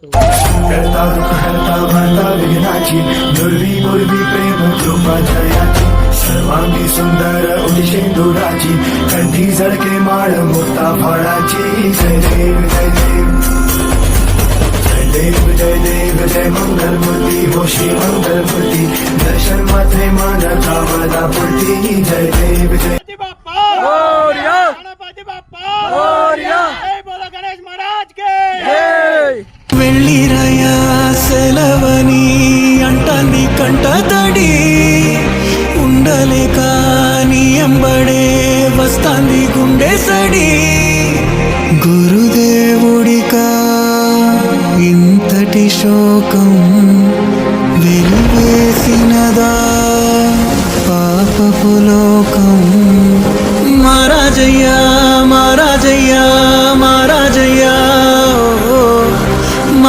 करता दुःख हरता वार्ता विघ्नाची दुर्वी पूर्वी प्रेम कृपा जयाची सर्वांगी सुंदर उदिशेंदुराची कंठी झळके माळ मुक्ता फळाची जय देव जय देव जय देव जय देव जय मंगल मूर्ती हो श्री मंगल मूर्ती दर्शन मात्रे मान कामना पूर्ती जय देव जय गणपति बाप्पा जय बोलो गणेश महाराज के వెళ్ళిరయా సెలవని అంటాంది కంట తడి ఉండలేక నీ ఎంబడే వస్తాంది గుండె సడి గురుదేవుడికా ఇంతటి శోకం వెలివేసినదా